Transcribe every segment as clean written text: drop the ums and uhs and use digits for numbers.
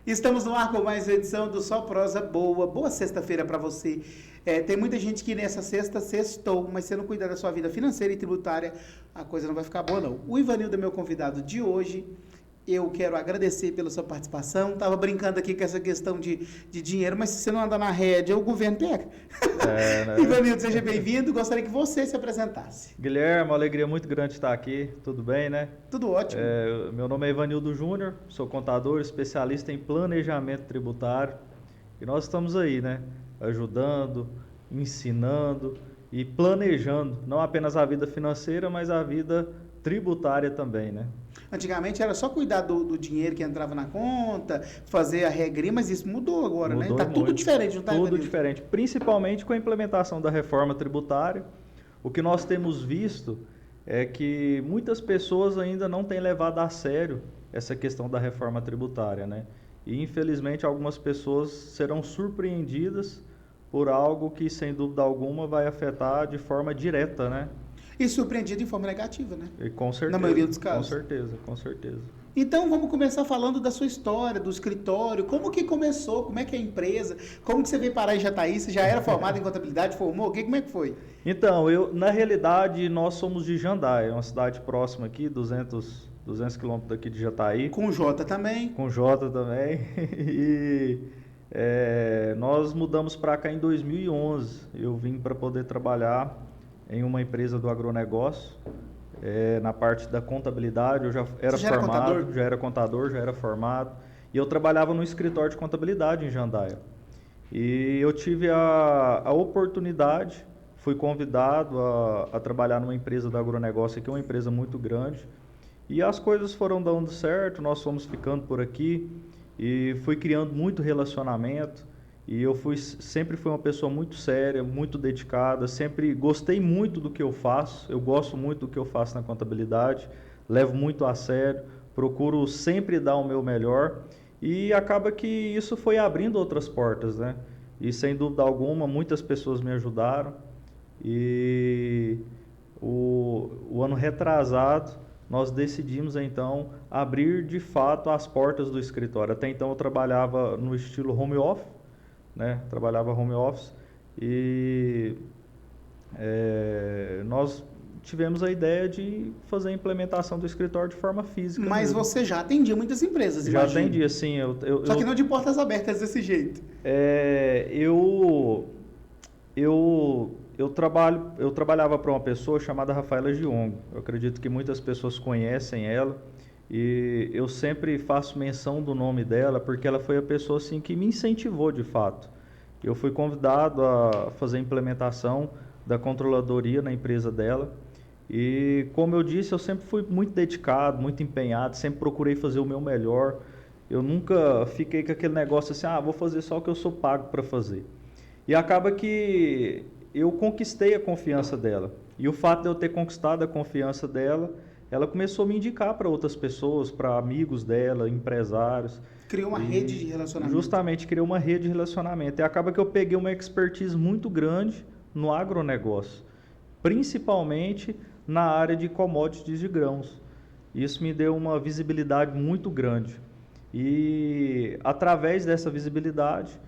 Estamos no ar com mais uma edição do Só Prosa Boa. Boa sexta-feira para você. Tem muita gente que nessa sexta sextou, mas se não cuidar da sua vida financeira e tributária, a coisa não vai ficar boa, não. O Ivanildo é meu convidado de hoje. Eu quero agradecer pela sua participação. Estava brincando aqui com essa questão de dinheiro, mas se você não anda na rédea, o governo pega. Né? Ivanildo, seja bem-vindo. Gostaria que você se apresentasse. Guilherme, uma alegria muito grande estar aqui. Tudo bem, né? Tudo ótimo. Meu nome é Ivanildo Júnior, sou contador, especialista em planejamento tributário. E nós estamos aí, né? Ajudando, ensinando e planejando, não apenas a vida financeira, mas a vida tributária também, né? Antigamente era só cuidar do dinheiro que entrava na conta, fazer a regrinha, mas isso mudou agora, Mudou, né? Tá tudo diferente, não tá? Tudo Ivanildo? diferente, principalmente com a implementação da reforma tributária. O que nós temos visto é que muitas pessoas ainda não têm levado a sério essa questão da reforma tributária, né? E infelizmente algumas pessoas serão surpreendidas por algo que sem dúvida alguma vai afetar de forma direta, né? E surpreendido em forma negativa, né? E com certeza. Na maioria dos casos. Com certeza. Então vamos começar falando da sua história, do escritório, como que começou, como é que é a empresa, como que você veio parar em Jataí, você já era formado em contabilidade, formou, como é que foi? Então, na realidade, nós somos de Jandaia, uma cidade próxima aqui, 200 quilômetros daqui de Jataí. Com J também. Com J também. E nós mudamos para cá em 2011. Eu vim para poder trabalhar em uma empresa do agronegócio, na parte da contabilidade. Eu já era formado, já era formado. E eu trabalhava no escritório de contabilidade em Jandaia. E eu tive a oportunidade, fui convidado a trabalhar numa empresa do agronegócio aqui, uma empresa muito grande. E as coisas foram dando certo, nós fomos ficando por aqui e fui criando muito relacionamento. E eu sempre fui uma pessoa muito séria, muito dedicada, sempre gostei muito do que eu faço, eu gosto muito do que eu faço na contabilidade, levo muito a sério, procuro sempre dar o meu melhor e acaba que isso foi abrindo outras portas, né? E sem dúvida alguma, muitas pessoas me ajudaram e o ano retrasado nós decidimos então abrir de fato as portas do escritório. Até então eu trabalhava no estilo home office, né? Trabalhava home office e nós tivemos a ideia de fazer a implementação do escritório de forma física. Mas mesmo. Você já atendia muitas empresas, Já imagino. atendia, sim. Só que não de portas abertas desse jeito. Eu trabalhava para uma pessoa chamada Rafaela Giongo. Eu acredito que muitas pessoas conhecem ela. E eu sempre faço menção do nome dela porque ela foi a pessoa assim, que me incentivou de fato. Eu fui convidado a fazer a implementação da controladoria na empresa dela e, como eu disse, eu sempre fui muito dedicado, muito empenhado, sempre procurei fazer o meu melhor. Eu nunca fiquei com aquele negócio assim, vou fazer só o que eu sou pago para fazer. E acaba que eu conquistei a confiança dela. E o fato de eu ter conquistado a confiança dela, ela começou a me indicar para outras pessoas, para amigos dela, empresários. Criou uma rede de relacionamento. Justamente, criou uma rede de relacionamento. E acaba que eu peguei uma expertise muito grande no agronegócio, principalmente na área de commodities de grãos. Isso me deu uma visibilidade muito grande. E através dessa visibilidade,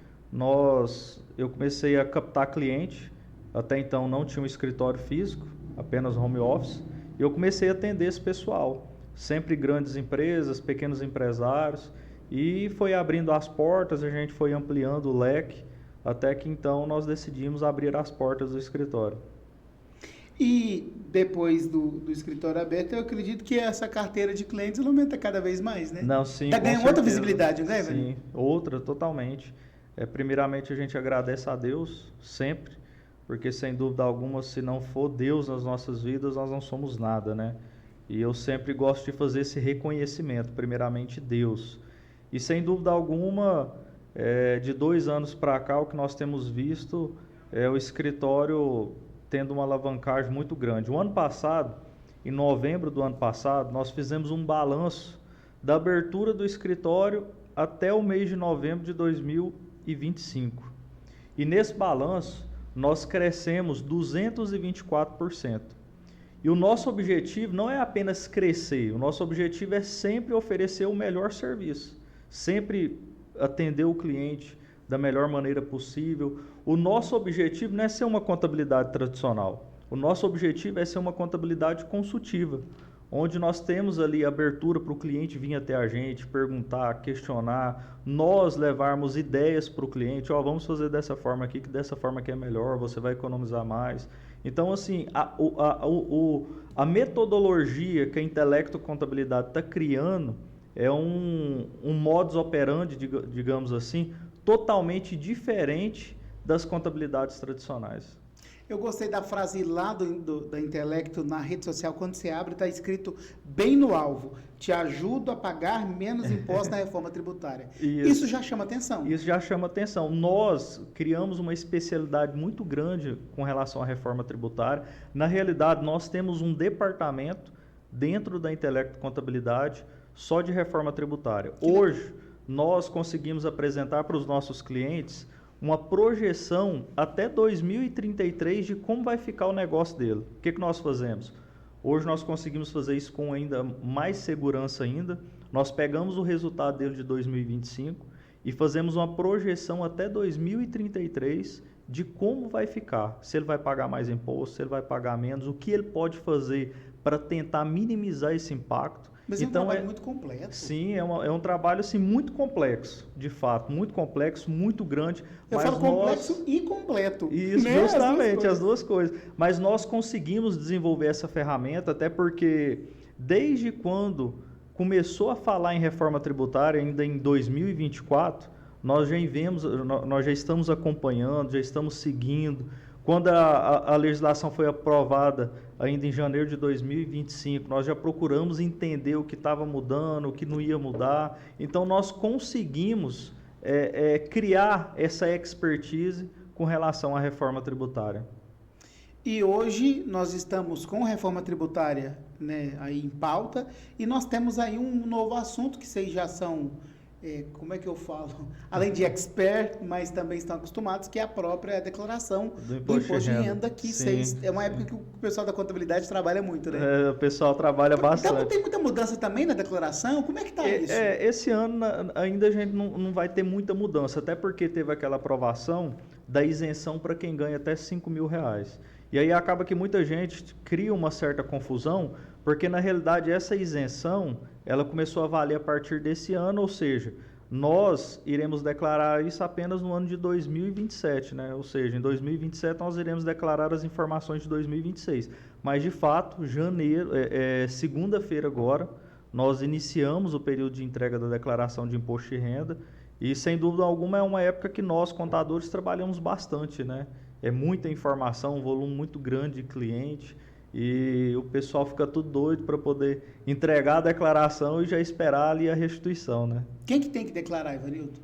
eu comecei a captar cliente. Até então não tinha um escritório físico, apenas home office. E eu comecei a atender esse pessoal, sempre grandes empresas, pequenos empresários, e foi abrindo as portas, a gente foi ampliando o leque, até que então nós decidimos abrir as portas do escritório. E depois do escritório aberto, eu acredito que essa carteira de clientes aumenta cada vez mais, né? Não, sim, Tá ganhando outra visibilidade, não é, velho? Sim, outra, totalmente. Primeiramente, a gente agradece a Deus, sempre, porque sem dúvida alguma, se não for Deus nas nossas vidas, nós não somos nada, né? E eu sempre gosto de fazer esse reconhecimento, primeiramente Deus. E sem dúvida alguma, de 2 anos para cá, o que nós temos visto é o escritório tendo uma alavancagem muito grande. O ano passado, em novembro do ano passado, nós fizemos um balanço da abertura do escritório até o mês de novembro de 2025. E nesse balanço, nós crescemos 224%. E o nosso objetivo não é apenas crescer, o nosso objetivo é sempre oferecer o melhor serviço, sempre atender o cliente da melhor maneira possível. O nosso objetivo não é ser uma contabilidade tradicional. O nosso objetivo é ser uma contabilidade consultiva, onde nós temos ali abertura para o cliente vir até a gente, perguntar, questionar, nós levarmos ideias para o cliente, vamos fazer dessa forma aqui, que dessa forma aqui é melhor, você vai economizar mais. Então, assim, a metodologia que a Intelecto Contabilidade está criando é um modus operandi, digamos assim, totalmente diferente das contabilidades tradicionais. Eu gostei da frase lá da Intelecto na rede social, quando você abre, está escrito bem no alvo, te ajudo a pagar menos impostos na reforma tributária. Isso já chama atenção. Isso já chama atenção. Nós criamos uma especialidade muito grande com relação à reforma tributária. Na realidade, nós temos um departamento dentro da Intelecto Contabilidade só de reforma tributária. Hoje, nós conseguimos apresentar para os nossos clientes uma projeção até 2033 de como vai ficar o negócio dele. O que nós fazemos? Hoje nós conseguimos fazer isso com ainda mais segurança ainda. Nós pegamos o resultado dele de 2025 e fazemos uma projeção até 2033 de como vai ficar. Se ele vai pagar mais imposto, se ele vai pagar menos, o que ele pode fazer para tentar minimizar esse impacto. Mas então, é um trabalho muito completo. Sim, é um trabalho assim, muito complexo, de fato, muito complexo, muito grande. Eu falo complexo e completo. Isso, né? Justamente, as duas coisas. Mas nós conseguimos desenvolver essa ferramenta, até porque desde quando começou a falar em reforma tributária, ainda em 2024, nós já estamos acompanhando, já estamos seguindo. Quando a legislação foi aprovada, ainda em janeiro de 2025, nós já procuramos entender o que estava mudando, o que não ia mudar. Então, nós conseguimos criar essa expertise com relação à reforma tributária. E hoje nós estamos com a reforma tributária, né, aí em pauta, e nós temos aí um novo assunto que vocês já são... como é que eu falo? Além de expert, mas também estão acostumados, que é a própria declaração do imposto de renda, que é uma época que o pessoal da contabilidade trabalha muito, né? O pessoal trabalha bastante. Então, tem muita mudança também na declaração? Como é que está isso? Esse ano ainda a gente não vai ter muita mudança, até porque teve aquela aprovação da isenção para quem ganha até R$5.000. E aí acaba que muita gente cria uma certa confusão, porque na realidade essa isenção ela começou a valer a partir desse ano, ou seja, nós iremos declarar isso apenas no ano de 2027, né? Ou seja, em 2027 nós iremos declarar as informações de 2026. Mas de fato, segunda-feira agora, nós iniciamos o período de entrega da declaração de imposto de renda e sem dúvida alguma é uma época que nós, contadores, trabalhamos bastante, né? É muita informação, um volume muito grande de cliente. E o pessoal fica tudo doido para poder entregar a declaração e já esperar ali a restituição, né? Quem que tem que declarar, Ivanildo?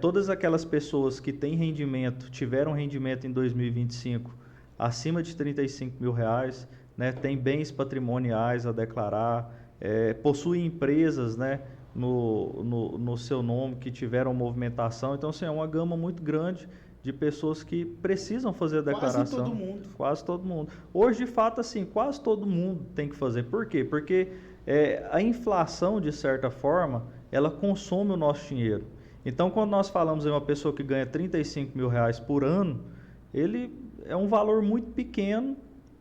Todas aquelas pessoas que têm rendimento, tiveram rendimento em 2025 acima de R$35.000, né? Tem bens patrimoniais a declarar, possuem empresas, né, no seu nome que tiveram movimentação. Então, assim, é uma gama muito grande de pessoas que precisam fazer a declaração. Quase todo mundo. Quase todo mundo. Hoje, de fato, assim, quase todo mundo tem que fazer. Por quê? Porque a inflação, de certa forma, ela consome o nosso dinheiro. Então, quando nós falamos em uma pessoa que ganha R$35.000 por ano, ele é um valor muito pequeno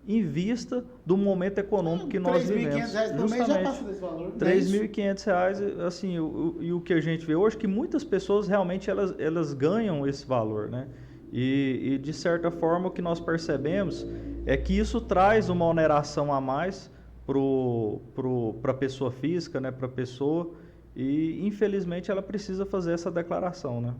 em vista do momento econômico que nós vivemos. R$3.500 por mês já passa desse valor. R$3.500, assim, e o que a gente vê hoje, que muitas pessoas realmente elas ganham esse valor, né? E de certa forma o que nós percebemos é que isso traz uma oneração a mais para a pessoa física, né? Para a pessoa, e infelizmente ela precisa fazer essa declaração, né?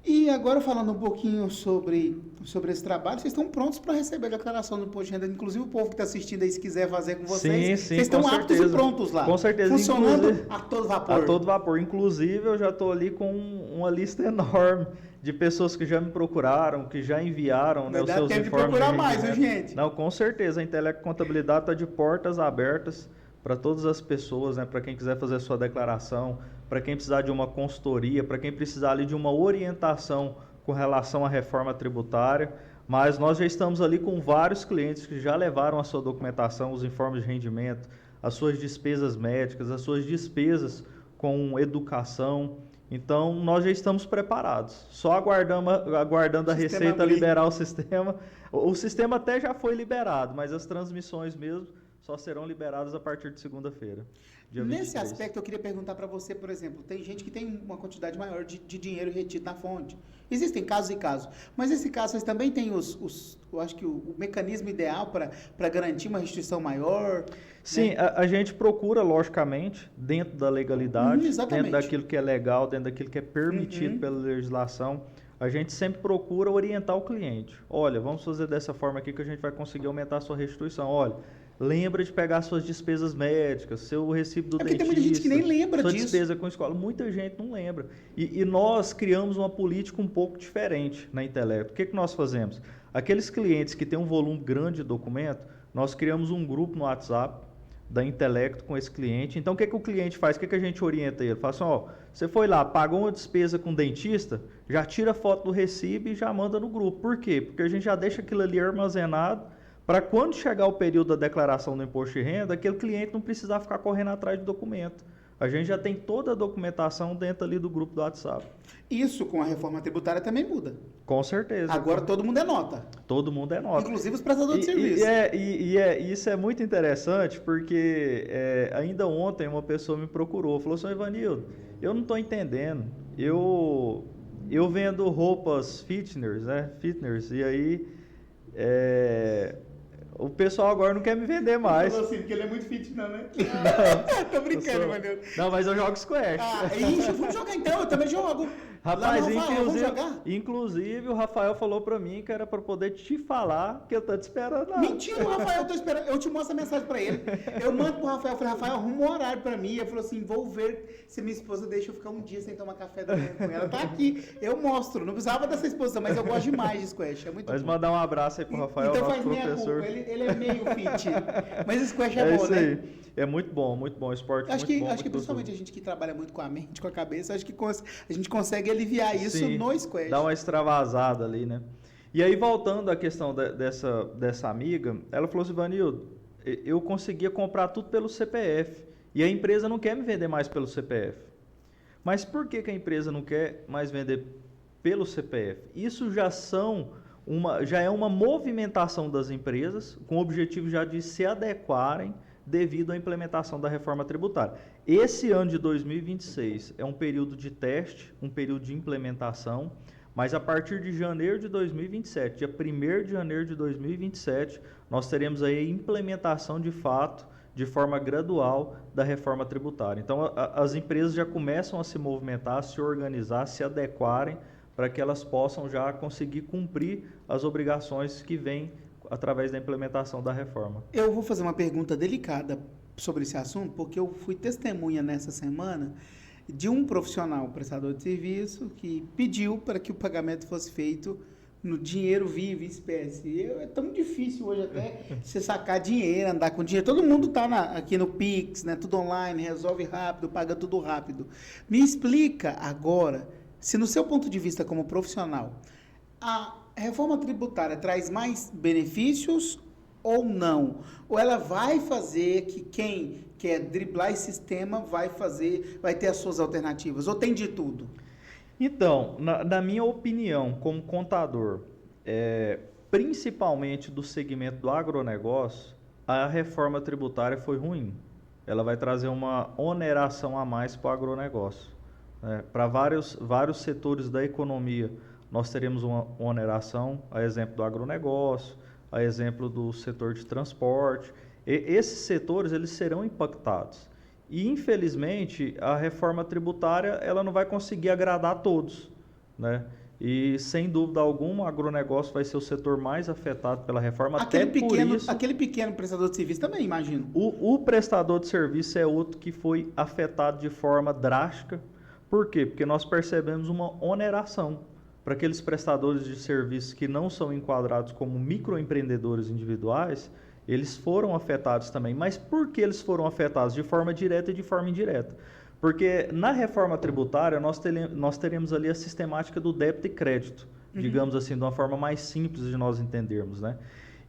E agora falando um pouquinho sobre esse trabalho, vocês estão prontos para receber a declaração do imposto de renda? Inclusive o povo que está assistindo aí, se quiser fazer com vocês, sim, vocês estão aptos e prontos lá. Com certeza. Funcionando a todo vapor. A todo vapor. Inclusive eu já estou ali com uma lista enorme de pessoas que já me procuraram, que já enviaram, né, os seus informes. Tem que procurar mais, viu, gente? Não, com certeza. A Intelecto Contabilidade está de portas abertas para todas as pessoas, né, para quem quiser fazer a sua declaração, para quem precisar de uma consultoria, para quem precisar ali de uma orientação com relação à reforma tributária. Mas nós já estamos ali com vários clientes que já levaram a sua documentação, os informes de rendimento, as suas despesas médicas, as suas despesas com educação. Então, nós já estamos preparados. Só aguardando a Receita liberar o sistema. O sistema até já foi liberado, mas as transmissões mesmo só serão liberadas a partir de segunda-feira. Nesse aspecto, eu queria perguntar para você, por exemplo, tem gente que tem uma quantidade maior de dinheiro retido na fonte. Existem casos e casos, mas esse caso vocês também têm eu acho que o mecanismo ideal para garantir uma restrição maior? Sim, né? A gente procura, logicamente, dentro da legalidade, dentro daquilo que é legal, dentro daquilo que é permitido pela legislação, a gente sempre procura orientar o cliente. Olha, vamos fazer dessa forma aqui que a gente vai conseguir aumentar a sua restituição. Olha, lembra de pegar suas despesas médicas, seu recibo do dentista. Porque tem muita gente que nem lembra sua disso. Despesa com escola. Muita gente não lembra. E nós criamos uma política um pouco diferente na Intelecto. O que nós fazemos? Aqueles clientes que têm um volume grande de documento, nós criamos um grupo no WhatsApp da Intelecto com esse cliente. Então, o que o cliente faz? O que a gente orienta ele? Fala assim, ó, você foi lá, pagou uma despesa com o dentista, já tira foto do recibo e já manda no grupo. Por quê? Porque a gente já deixa aquilo ali armazenado para quando chegar o período da declaração do imposto de renda, aquele cliente não precisar ficar correndo atrás de documento. A gente já tem toda a documentação dentro ali do grupo do WhatsApp. Isso com a reforma tributária também muda. Com certeza. Agora todo mundo é nota. Todo mundo é nota. Inclusive os prestadores de serviço. Isso é muito interessante porque ainda ontem uma pessoa me procurou, falou assim, Ivanildo, eu não estou entendendo, eu vendo roupas fitness, né? Fitness, e aí o pessoal agora não quer me vender mais. Falou assim, porque ele é muito fit, não, né? Não. Tô brincando, Ivanildo. Não, mas eu jogo squash. Vamos jogar então, eu também jogo. Rapaz, inclusive o Rafael falou pra mim que era pra poder te falar que eu tô te esperando lá. Mentira, o Rafael, eu tô esperando. Eu te mostro a mensagem pra ele. Eu mando pro Rafael, falei, Rafael, arruma um horário pra mim. Ele falou assim, vou ver se minha esposa deixa eu ficar um dia sem tomar café da manhã com ela. Tá aqui, eu mostro. Não precisava dessa exposição, mas eu gosto demais de squash, é muito bom. Mandar um abraço aí pro Rafael, então nosso faz professor. Minha culpa. Ele é meio fit. Mas squash é bom, isso né? Aí. É muito bom, esporte acho muito que, bom. Acho que principalmente a gente que trabalha muito com a mente, com a cabeça, acho que a gente consegue aliviar isso no squash. Dá uma extravasada ali, né? E aí, voltando à questão dessa amiga, ela falou assim, Vanildo, eu conseguia comprar tudo pelo CPF e a empresa não quer me vender mais pelo CPF. Mas por que a empresa não quer mais vender pelo CPF? Isso já é uma movimentação das empresas com o objetivo já de se adequarem devido à implementação da reforma tributária. Esse ano de 2026 é um período de teste, um período de implementação, mas a partir de janeiro de 2027, dia 1º de janeiro de 2027, nós teremos aí a implementação de fato, de forma gradual, da reforma tributária. Então, as empresas já começam a se movimentar, a se organizar, a se adequarem para que elas possam já conseguir cumprir as obrigações que vêm através da implementação da reforma. Eu vou fazer uma pergunta delicada sobre esse assunto, porque eu fui testemunha nessa semana de um profissional, prestador de serviço, que pediu para que o pagamento fosse feito no dinheiro vivo, em espécie. É tão difícil hoje até você sacar dinheiro, andar com dinheiro. Todo mundo está aqui no Pix, né? Tudo online, resolve rápido, paga tudo rápido. Me explica agora, se no seu ponto de vista como profissional, a reforma tributária traz mais benefícios ou não? Ou ela vai fazer que quem quer driblar esse sistema vai ter as suas alternativas? Ou tem de tudo? Então, na minha opinião, como contador, principalmente do segmento do agronegócio, a reforma tributária foi ruim. Ela vai trazer uma oneração a mais para o agronegócio. Para vários setores da economia, nós teremos uma oneração, a exemplo do agronegócio, a exemplo do setor de transporte. Esses setores eles serão impactados. E, infelizmente, a reforma tributária ela não vai conseguir agradar a todos, né? E, sem dúvida alguma, o agronegócio vai ser o setor mais afetado pela reforma. Aquele pequeno prestador de serviço também, imagino. O prestador de serviço é outro que foi afetado de forma drástica. Por quê? Porque nós percebemos uma oneração. Para aqueles prestadores de serviços que não são enquadrados como microempreendedores individuais, eles foram afetados também. Mas por que eles foram afetados? De forma direta e de forma indireta. Porque na reforma tributária nós teremos ali a sistemática do débito e crédito, digamos assim, de uma forma mais simples de nós entendermos, né?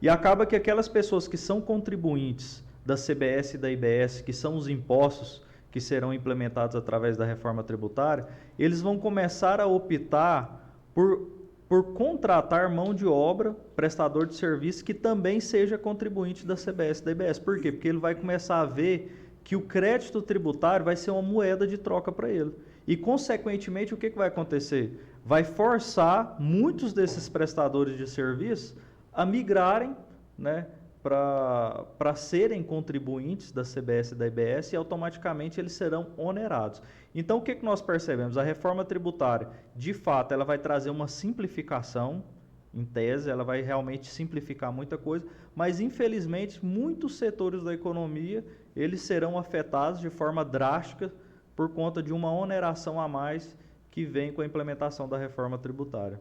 E acaba que aquelas pessoas que são contribuintes da CBS e da IBS, que são os impostos que serão implementados através da reforma tributária, eles vão começar a optar por contratar mão de obra, prestador de serviço, que também seja contribuinte da CBS e da IBS. Por quê? Porque ele vai começar a ver que o crédito tributário vai ser uma moeda de troca para ele. E, consequentemente, o que vai acontecer? Vai forçar muitos desses prestadores de serviço a migrarem, né, para serem contribuintes da CBS e da IBS, e automaticamente eles serão onerados. Então, o que nós percebemos? A reforma tributária, de fato, ela vai trazer uma simplificação, em tese, ela vai realmente simplificar muita coisa, mas, infelizmente, muitos setores da economia, eles serão afetados de forma drástica por conta de uma oneração a mais que vem com a implementação da reforma tributária.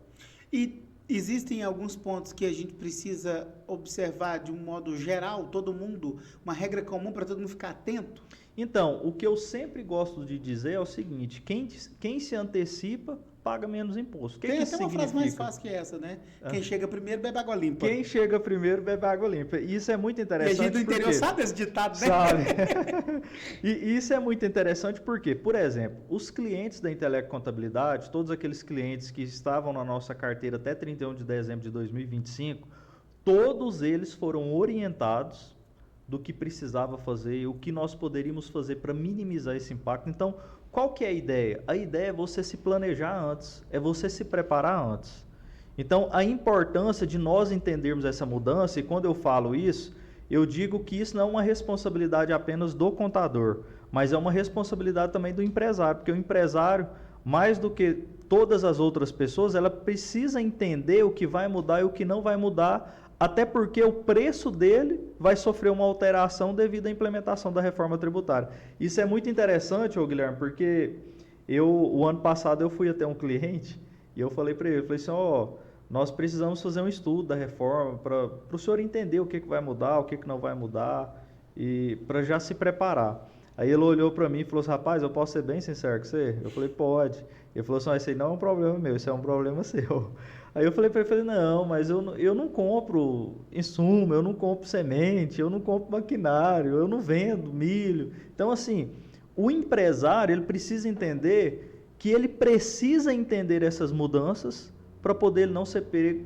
E existem alguns pontos que a gente precisa observar de um modo geral, todo mundo, uma regra comum para todo mundo ficar atento? Então, o que eu sempre gosto de dizer é o seguinte: quem se antecipa paga menos imposto. Tem até uma frase mais fácil que essa, né? Quem chega primeiro bebe água limpa. Quem chega primeiro bebe água limpa. E isso é muito interessante. E a gente do interior sabe esse ditado, né? Sabe. E isso é muito interessante porque, por exemplo, os clientes da Intelecto Contabilidade, todos aqueles clientes que estavam na nossa carteira até 31 de dezembro de 2025, todos eles foram orientados do que precisava fazer e o que nós poderíamos fazer para minimizar esse impacto. Então, qual que é a ideia? A ideia é você se planejar antes, é você se preparar antes. Então, a importância de nós entendermos essa mudança, e quando eu falo isso, eu digo que isso não é uma responsabilidade apenas do contador, mas é uma responsabilidade também do empresário, porque o empresário, mais do que todas as outras pessoas, ela precisa entender o que vai mudar e o que não vai mudar, até porque o preço dele vai sofrer uma alteração devido à implementação da reforma tributária. Isso é muito interessante, Guilherme, porque o ano passado eu fui até um cliente e eu falei para ele, eu falei assim, nós precisamos fazer um estudo da reforma para o senhor entender o que vai mudar, o que não vai mudar, e para já se preparar. Aí ele olhou para mim e falou assim, rapaz, eu posso ser bem sincero com você? Eu falei, pode. Ele falou assim, isso aí não é um problema meu, isso é um problema seu. Aí eu falei para ele, não, mas eu não compro insumo, eu não compro semente, eu não compro maquinário, eu não vendo milho. Então, assim, o empresário, ele precisa entender que ele precisa entender essas mudanças para poder ele não ser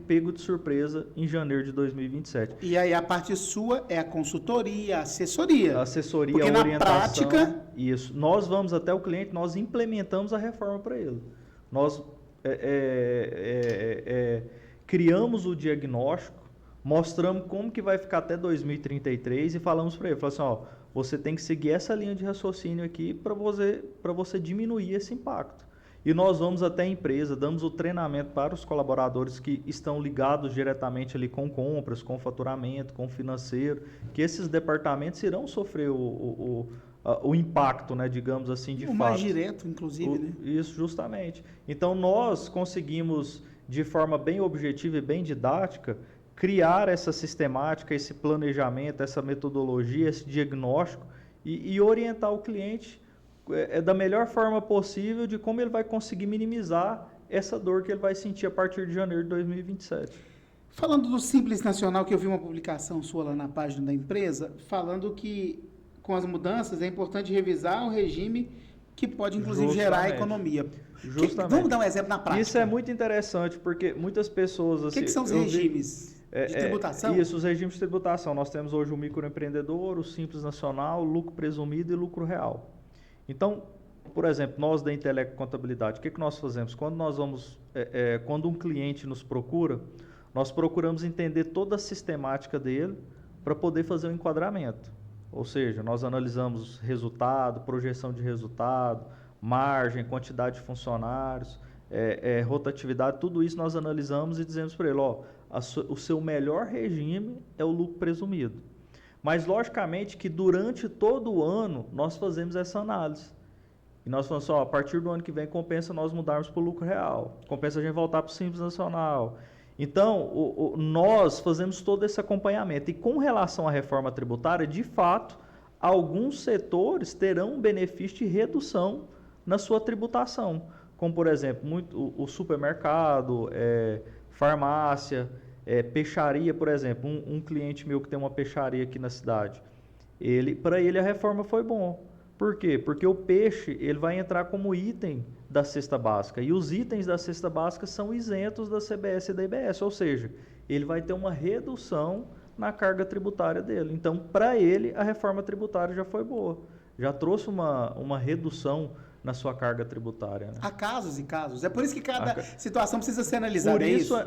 pego de surpresa em janeiro de 2027. E aí a parte sua é a consultoria, a assessoria. A assessoria, porque a orientação. Na prática... Isso. Nós vamos até o cliente, nós implementamos a reforma para ele. Nós criamos o diagnóstico, mostramos como que vai ficar até 2033 e falamos para ele, falamos assim, você tem que seguir essa linha de raciocínio aqui para você diminuir esse impacto. E nós vamos até a empresa, damos o treinamento para os colaboradores que estão ligados diretamente ali com compras, com faturamento, com financeiro, que esses departamentos irão sofrer o impacto, né, digamos assim, de fato. O mais direto, inclusive, né? Isso, justamente. Então, nós conseguimos, de forma bem objetiva e bem didática, criar essa sistemática, esse planejamento, essa metodologia, esse diagnóstico e orientar o cliente da melhor forma possível de como ele vai conseguir minimizar essa dor que ele vai sentir a partir de janeiro de 2027. Falando do Simples Nacional, que eu vi uma publicação sua lá na página da empresa, falando que com as mudanças é importante revisar o regime que pode, inclusive, gerar economia. Justamente. Vamos dar um exemplo na prática. Isso é muito interessante, porque muitas pessoas... O que são os regimes de tributação? Isso, os regimes de tributação. Nós temos hoje o microempreendedor, o Simples Nacional, o lucro presumido e lucro real. Então, por exemplo, nós da Intelecto Contabilidade, o que nós fazemos? Quando nós vamos, quando um cliente nos procura, nós procuramos entender toda a sistemática dele para poder fazer o enquadramento. Ou seja, nós analisamos resultado, projeção de resultado, margem, quantidade de funcionários, rotatividade, tudo isso nós analisamos e dizemos para ele, o seu melhor regime é o lucro presumido. Mas, logicamente, que durante todo o ano nós fazemos essa análise. E nós falamos a partir do ano que vem compensa nós mudarmos para o lucro real, compensa a gente voltar para o Simples Nacional. Então, nós fazemos todo esse acompanhamento. E com relação à reforma tributária, de fato, alguns setores terão um benefício de redução na sua tributação. Como, por exemplo, o supermercado, farmácia, peixaria, por exemplo. Um cliente meu que tem uma peixaria aqui na cidade, para ele a reforma foi bom. Por quê? Porque o peixe ele vai entrar como item da cesta básica e os itens da cesta básica são isentos da CBS e da IBS, ou seja, ele vai ter uma redução na carga tributária dele. Então, para ele, a reforma tributária já foi boa, já trouxe uma redução na sua carga tributária. Né? Há casos e casos. É por isso que cada situação precisa ser analisada.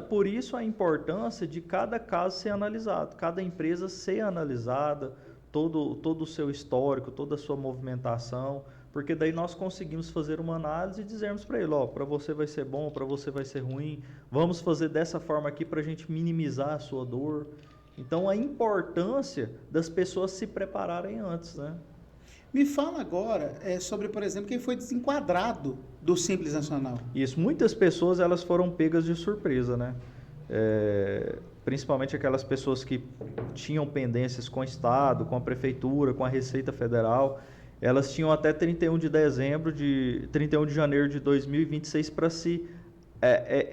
Por isso a importância de cada caso ser analisado, cada empresa ser analisada, todo o seu histórico, toda a sua movimentação, porque daí nós conseguimos fazer uma análise e dizermos para ele, para você vai ser bom, para você vai ser ruim, vamos fazer dessa forma aqui para a gente minimizar a sua dor. Então, a importância das pessoas se prepararem antes, né? Me fala agora sobre, por exemplo, quem foi desenquadrado do Simples Nacional. Isso, muitas pessoas elas foram pegas de surpresa, né? Principalmente aquelas pessoas que tinham pendências com o Estado, com a Prefeitura, com a Receita Federal, elas tinham até 31 de janeiro de 2026 para se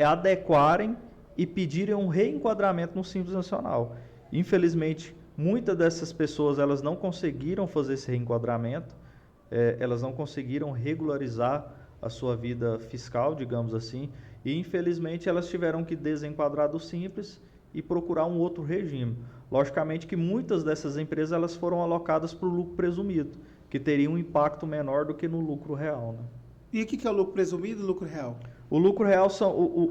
adequarem e pedirem um reenquadramento no Simples Nacional. Infelizmente, muitas dessas pessoas elas não conseguiram fazer esse reenquadramento, elas não conseguiram regularizar a sua vida fiscal, digamos assim, e infelizmente elas tiveram que desenquadrar do Simples e procurar um outro regime. Logicamente que muitas dessas empresas elas foram alocadas para o lucro presumido, que teria um impacto menor do que no lucro real. Né? E o que é o lucro presumido e o lucro real? O lucro real,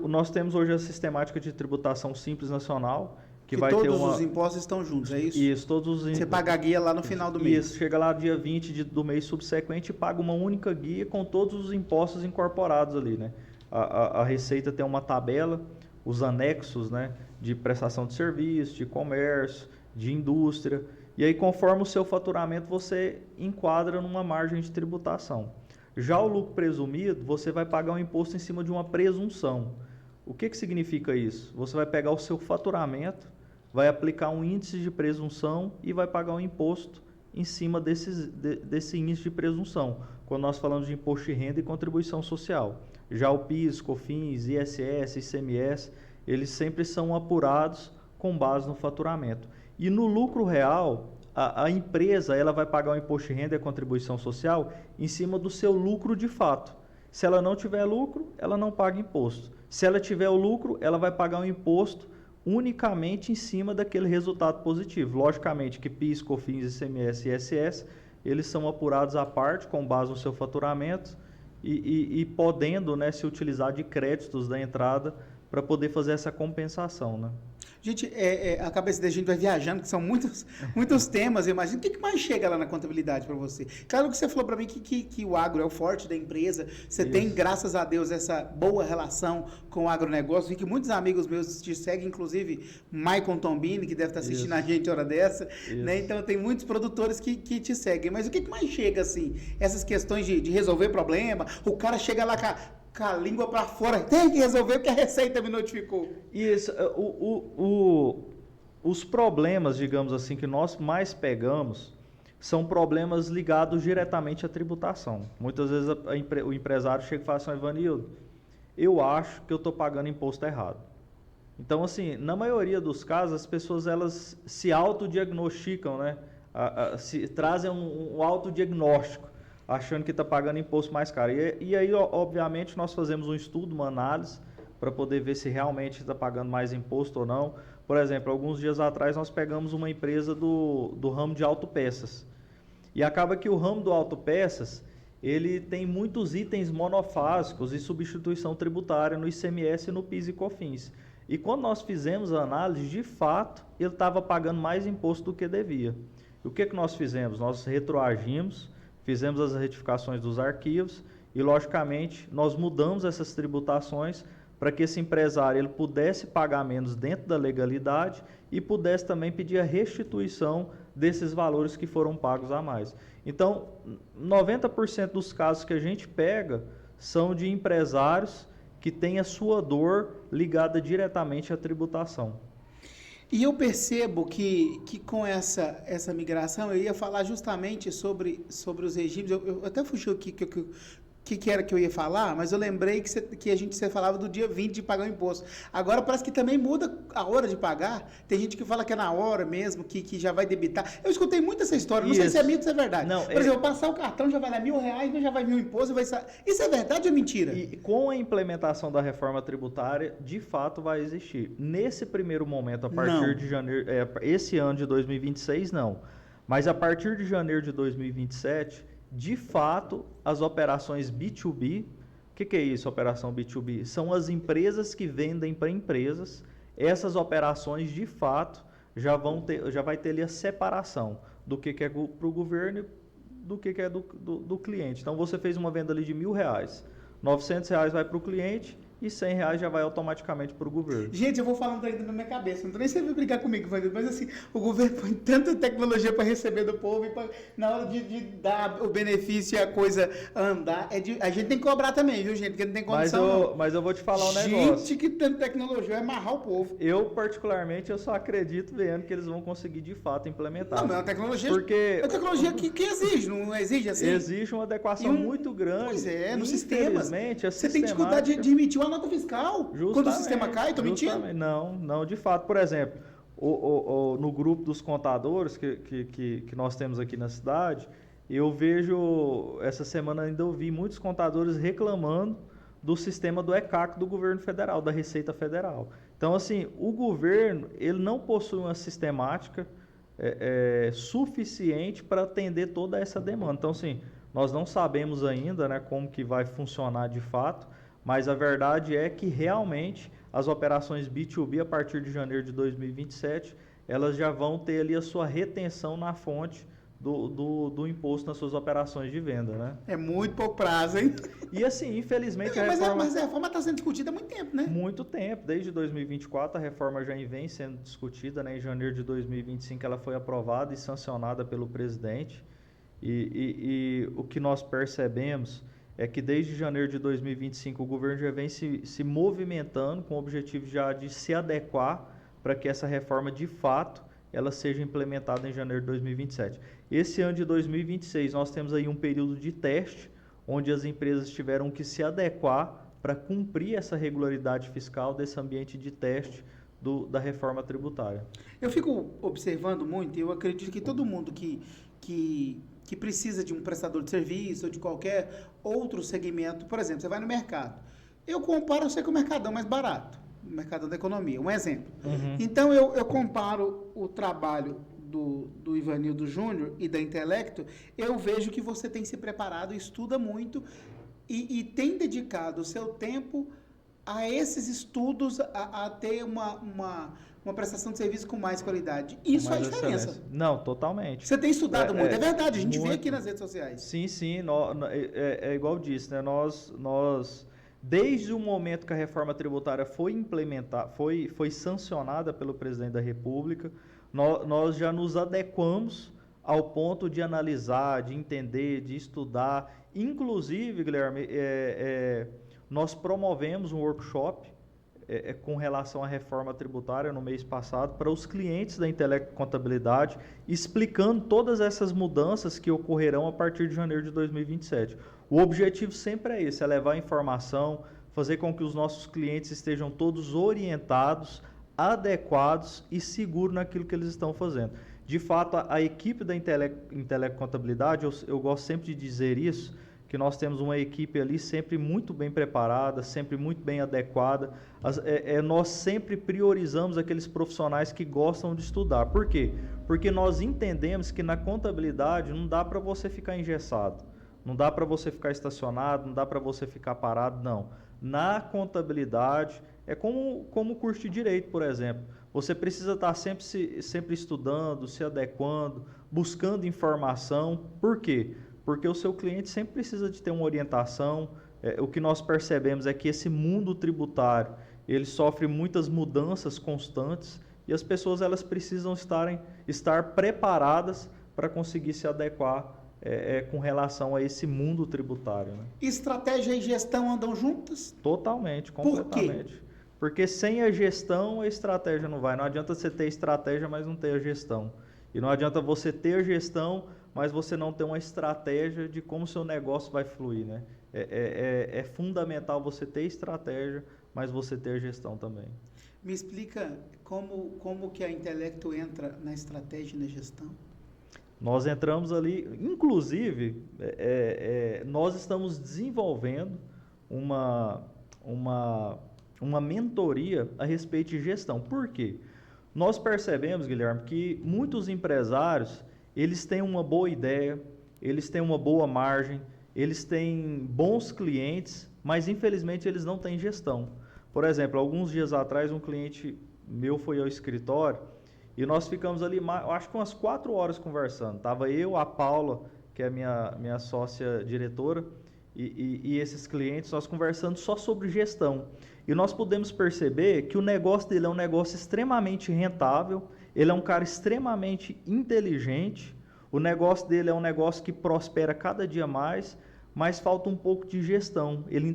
nós temos hoje a sistemática de tributação Simples Nacional, que vai todos ter os impostos estão juntos, é isso? Isso, todos os Você paga a guia lá no final do mês. Isso, chega lá dia 20 do mês subsequente e paga uma única guia com todos os impostos incorporados ali, né? A Receita tem uma tabela, os anexos, né, de prestação de serviço, de comércio, de indústria, e aí conforme o seu faturamento você enquadra numa margem de tributação. Já o lucro presumido, você vai pagar um imposto em cima de uma presunção. O que significa isso? Você vai pegar o seu faturamento, vai aplicar um índice de presunção e vai pagar um imposto em cima desse índice de presunção, quando nós falamos de imposto de renda e contribuição social. Já o PIS, COFINS, ISS, ICMS, eles sempre são apurados com base no faturamento. E no lucro real, a empresa ela vai pagar o imposto de renda e a contribuição social em cima do seu lucro de fato. Se ela não tiver lucro, ela não paga imposto. Se ela tiver o lucro, ela vai pagar um imposto unicamente em cima daquele resultado positivo. Logicamente que PIS, COFINS, ICMS e ISS, eles são apurados à parte com base no seu faturamento e podendo, né, se utilizar de créditos da entrada para poder fazer essa compensação, né? Gente, a cabeça da gente vai viajando, que são muitos temas, eu imagino. O que mais chega lá na contabilidade para você? Claro que você falou para mim que o agro é o forte da empresa, você Isso. tem, graças a Deus, essa boa relação com o agronegócio, e que muitos amigos meus te seguem, inclusive Maicon Tombini, que deve estar assistindo Isso. a gente hora dessa, né? Então tem muitos produtores que te seguem. Mas o que mais chega, assim, essas questões de resolver problema? O cara chega lá com a língua para fora, tem que resolver porque a Receita me notificou. Isso, os problemas, digamos assim, que nós mais pegamos são problemas ligados diretamente à tributação. Muitas vezes o empresário chega e fala assim, Ivanildo, eu acho que eu estou pagando imposto errado. Então, assim, na maioria dos casos, as pessoas elas se autodiagnosticam, né? Trazem um autodiagnóstico, achando que está pagando imposto mais caro. E aí, obviamente, nós fazemos um estudo, uma análise, para poder ver se realmente está pagando mais imposto ou não. Por exemplo, alguns dias atrás, nós pegamos uma empresa do ramo de autopeças. E acaba que o ramo do autopeças, ele tem muitos itens monofásicos e substituição tributária no ICMS, no PIS e COFINS. E quando nós fizemos a análise, de fato, ele estava pagando mais imposto do que devia. E o que nós fizemos? Nós retroagimos, fizemos as retificações dos arquivos e, logicamente, nós mudamos essas tributações para que esse empresário ele pudesse pagar menos dentro da legalidade e pudesse também pedir a restituição desses valores que foram pagos a mais. Então, 90% dos casos que a gente pega são de empresários que têm a sua dor ligada diretamente à tributação. E eu percebo que com essa migração, eu ia falar justamente sobre os regimes, eu até fugi aqui que era que eu ia falar, mas eu lembrei que você falava do dia 20 de pagar o imposto. Agora parece que também muda a hora de pagar. Tem gente que fala que é na hora mesmo, que já vai debitar. Eu escutei muito essa história, não sei se é mito ou se é verdade. Não, por exemplo, eu passar o cartão já vai dar R$1.000, mas já vai vir o imposto, Isso é verdade ou mentira? E com a implementação da reforma tributária, de fato vai existir. Nesse primeiro momento, a partir de janeiro, esse ano de 2026, não. Mas a partir de janeiro de 2027, de fato, as operações B2B, o que é isso, operação B2B? São as empresas que vendem para empresas. Essas operações, de fato, já vai ter ali a separação do que é para o governo e do que é do cliente. Então, você fez uma venda ali de R$1.000, R$900 vai para o cliente e R$100 já vai automaticamente para o governo. Gente, eu vou falando ainda na minha cabeça, não tô nem sabendo brigar comigo, mas assim, o governo põe tanta tecnologia para receber do povo e na hora de dar o benefício e a coisa andar, a gente tem que cobrar também, viu, gente? Porque não tem condição. Mas eu vou te falar um negócio. Gente que tanta tecnologia é amarrar o povo. Eu, particularmente, eu só acredito vendo que eles vão conseguir de fato implementar. Não, mas é uma tecnologia, porque é uma tecnologia que exige, não exige assim? Exige uma adequação muito grande. Pois é, no sistema. Você tem dificuldade de emitir uma nota fiscal. Justamente, quando o sistema cai, estou mentindo? Não, de fato. Por exemplo, no grupo dos contadores que nós temos aqui na cidade, eu vejo, essa semana ainda ouvi muitos contadores reclamando do sistema do ECAC do governo federal, da Receita Federal. Então, assim, o governo, ele não possui uma sistemática suficiente para atender toda essa demanda. Então, assim, nós não sabemos ainda, né, como que vai funcionar de fato, mas a verdade é que realmente as operações B2B, a partir de janeiro de 2027, elas já vão ter ali a sua retenção na fonte do imposto nas suas operações de venda, né? É muito pouco prazo, hein? E assim, infelizmente, mas a reforma está sendo discutida há muito tempo, né? Muito tempo, desde 2024 a reforma já vem sendo discutida, né? Em janeiro de 2025 ela foi aprovada e sancionada pelo presidente. E o que nós percebemos é que desde janeiro de 2025 o governo já vem se movimentando com o objetivo já de se adequar para que essa reforma de fato ela seja implementada em janeiro de 2027. Esse ano de 2026 nós temos aí um período de teste onde as empresas tiveram que se adequar para cumprir essa regularidade fiscal desse ambiente de teste da reforma tributária. Eu fico observando muito e eu acredito que todo mundo que precisa de um prestador de serviço ou de qualquer outro segmento, por exemplo, você vai no mercado. Eu comparo, eu sei que o Mercadão é mais barato, o Mercadão da Economia, um exemplo. Uhum. Então, eu comparo o trabalho do Ivanildo Júnior e da Intelecto, eu vejo que você tem se preparado, estuda muito e tem dedicado o seu tempo a esses estudos, a ter uma prestação de serviço com mais qualidade. Isso faz diferença. Excelência. Não, totalmente. Você tem estudado muito, é verdade, a gente vê aqui nas redes sociais. Sim, é igual eu disse, né? Nós, desde o momento que a reforma tributária foi implementada, foi sancionada pelo presidente da República, nós já nos adequamos ao ponto de analisar, de entender, de estudar. Inclusive, Guilherme, nós promovemos um workshop com relação à reforma tributária no mês passado para os clientes da Intelecto Contabilidade, explicando todas essas mudanças que ocorrerão a partir de janeiro de 2027. O objetivo sempre é esse, é levar informação, fazer com que os nossos clientes estejam todos orientados, adequados e seguros naquilo que eles estão fazendo. De fato, a equipe da Intelecto Contabilidade, eu gosto sempre de dizer isso, que nós temos uma equipe ali sempre muito bem preparada, sempre muito bem adequada. Nós sempre priorizamos aqueles profissionais que gostam de estudar. Por quê? Porque nós entendemos que na contabilidade não dá para você ficar engessado, não dá para você ficar estacionado, não dá para você ficar parado, não. Na contabilidade, é como o curso de Direito, por exemplo. Você precisa estar sempre estudando, se adequando, buscando informação. Por quê? Porque o seu cliente sempre precisa de ter uma orientação. O que nós percebemos é que esse mundo tributário, ele sofre muitas mudanças constantes e as pessoas elas precisam estar preparadas para conseguir se adequar com relação a esse mundo tributário. Né? Estratégia e gestão andam juntas? Totalmente, completamente. Por quê? Porque sem a gestão, a estratégia não vai. Não adianta você ter estratégia, mas não ter a gestão. E não adianta você ter a gestão, mas você não ter uma estratégia de como o seu negócio vai fluir, né? é fundamental você ter estratégia, mas você ter gestão também. Me explica como que a Intelecto entra na estratégia e na gestão? Nós entramos ali, inclusive, nós estamos desenvolvendo uma mentoria a respeito de gestão. Por quê? Nós percebemos, Guilherme, que muitos empresários, eles têm uma boa ideia, eles têm uma boa margem, eles têm bons clientes, mas infelizmente eles não têm gestão. Por exemplo, alguns dias atrás um cliente meu foi ao escritório e nós ficamos ali, acho que umas 4 horas conversando. Estava eu, a Paula, que é minha sócia diretora, e esses clientes, nós conversando só sobre gestão. E nós podemos perceber que o negócio dele é um negócio extremamente rentável, ele é um cara extremamente inteligente, o negócio dele é um negócio que prospera cada dia mais, mas falta um pouco de gestão. Ele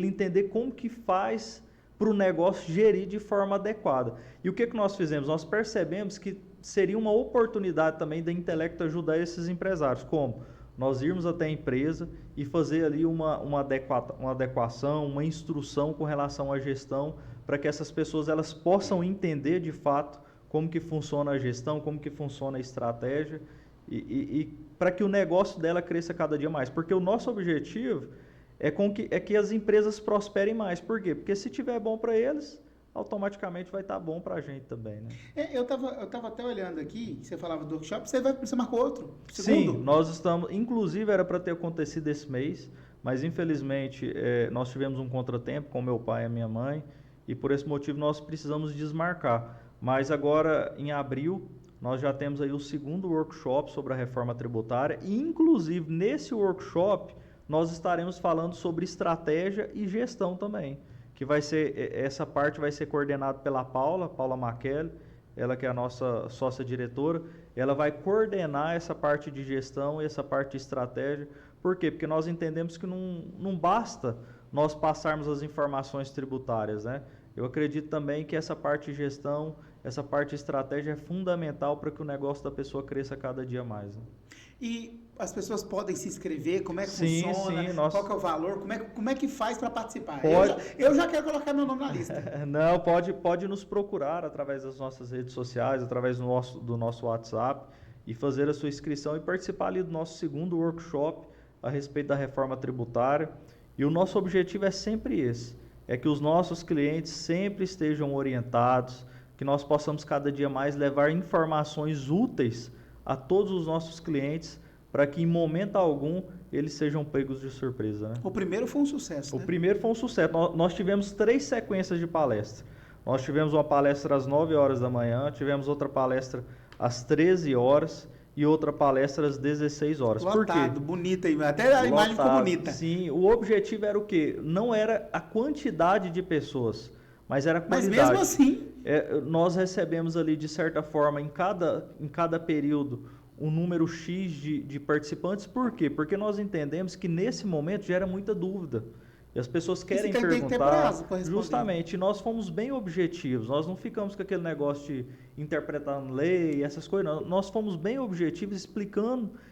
entender como que faz para o negócio gerir de forma adequada. E o que nós fizemos? Nós percebemos que seria uma oportunidade também da Intelecto ajudar esses empresários. Como? Nós irmos até a empresa e fazer ali uma adequação, uma instrução com relação à gestão, para que essas pessoas elas possam entender de fato como que funciona a gestão, como que funciona a estratégia e para que o negócio dela cresça cada dia mais. Porque o nosso objetivo é que as empresas prosperem mais. Por quê? Porque se tiver bom para eles, automaticamente vai estar bom para a gente também, né? Eu tava até olhando aqui, você falava do workshop, você marcou outro? Segundo? Sim, nós estamos, inclusive era para ter acontecido esse mês, mas infelizmente nós tivemos um contratempo com meu pai e a minha mãe, e por esse motivo nós precisamos desmarcar. Mas agora, em abril, nós já temos aí o segundo workshop sobre a reforma tributária, e inclusive nesse workshop nós estaremos falando sobre estratégia e gestão também. Que vai ser, essa parte vai ser coordenada pela Paula Machelli, ela que é a nossa sócia diretora, ela vai coordenar essa parte de gestão e essa parte de estratégia. Por quê? Porque nós entendemos que não basta nós passarmos as informações tributárias, né? Eu acredito também que essa parte de gestão, essa parte de estratégia é fundamental para que o negócio da pessoa cresça cada dia mais, né? E as pessoas podem se inscrever? Como é que sim, funciona? Sim, qual que é o valor? Como é que faz para participar? Pode... Eu já quero colocar meu nome na lista. Não, pode nos procurar através das nossas redes sociais, através do nosso WhatsApp e fazer a sua inscrição e participar ali do nosso segundo workshop a respeito da reforma tributária. E o nosso objetivo é sempre esse, é que os nossos clientes sempre estejam orientados, que nós possamos cada dia mais levar informações úteis a todos os nossos clientes, para que em momento algum eles sejam pegos de surpresa, né? O primeiro foi um sucesso, né? O primeiro foi um sucesso. Nós tivemos 3 sequências de palestra. Nós tivemos uma palestra às 9 horas da manhã, tivemos outra palestra às 13 horas e outra palestra às 16 horas. Lotado, por quê? Bonita, até a imagem ficou bonita. Sim, o objetivo era o quê? Não era a quantidade de pessoas, mas era a qualidade. Mas mesmo assim... nós recebemos ali, de certa forma, em cada período, um número X de participantes. Por quê? Porque nós entendemos que nesse momento gera muita dúvida. E as pessoas querem perguntar. Tem que ter prazo para responder. Justamente, nós fomos bem objetivos. Nós não ficamos com aquele negócio de interpretando lei, essas coisas. Não. Nós fomos bem objetivos,